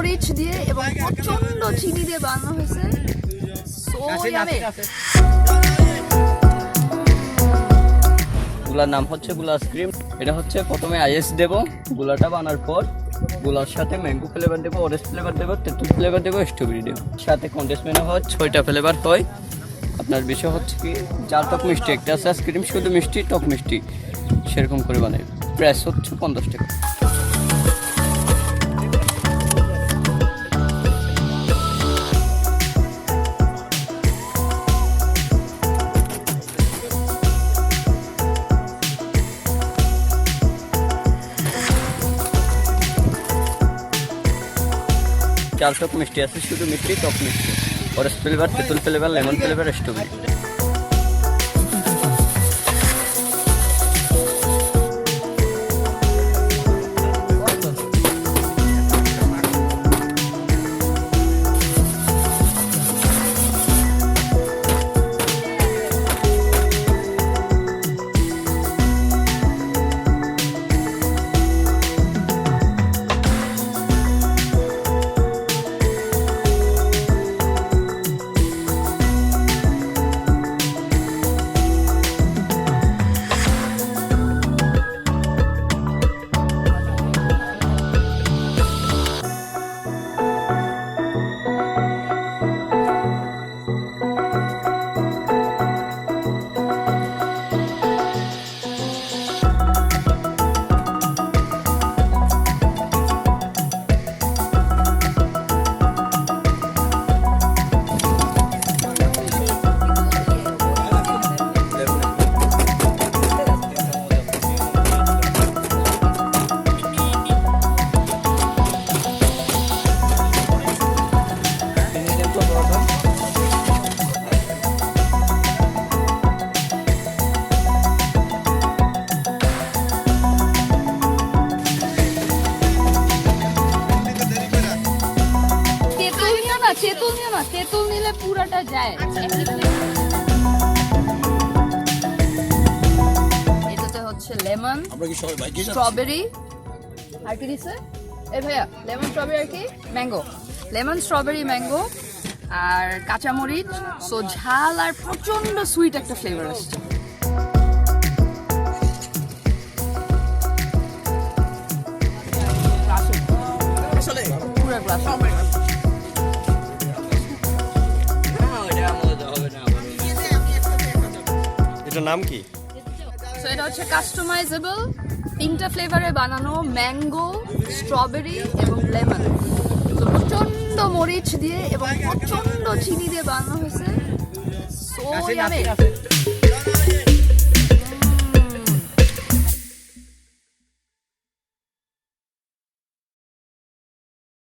মরিচ দিয়ে এবং প্রচন্ড চিনি দিয়ে বানানো হয়েছে। So yummy. গুলার নাম হচ্ছে গুলা আইসক্রিম। এটা হচ্ছে প্রথমে আইস দেবো, গুলাটা বানার পর গুলার সাথে ম্যাঙ্গো ফ্লেভার দেবো, অরেঞ্জ ফ্লেভার দেবো, তেঁতুল ফ্লেভার দেবো, স্ট্রবেরি দেবো, সাথে কন্ডেন্সড হয় 6টা ফ্লেভার হয়। আপনার বিষয় হচ্ছে কি জাল টক মিষ্টি একটা আছে, আইসক্রিম শুধু মিষ্টি টক মিষ্টি সেরকম করে বানাই। প্রাইস হচ্ছে 50 টাকা। জাল টক মিষ্টি আছে শুধু মিষ্টি টক মিষ্টি, অরেঞ্জ ফ্লেভার, তেঁতুল ফ্লেভার, লেমন ফ্লেভার, স্ট্রবেরি। তেঁতুল নিলে পুরাটা যায়। এটাতে হচ্ছে লেমন, স্ট্রবেরি, আর কি দিছে এই ভাইয়া? লেমন, স্ট্রবেরি আর কি ম্যাঙ্গো, লেমন, স্ট্রবেরি, ম্যাঙ্গো আর কাঁচামরিচ। সো ঝাল আর প্রচন্ড সুইট একটা ফ্লেভার আসছে। পুরো গ্লাস। এটার নাম কি? সো এটা হচ্ছে কাস্টমাইজেবল, 3টা ফ্লেভারে বানানো, ম্যাঙ্গো, স্ট্রবেরি এবং লেমন। তো প্রচন্ড মরিচ দিয়ে এবং প্রচন্ড চিনি দিয়ে বানানো হয়েছে। So yummy.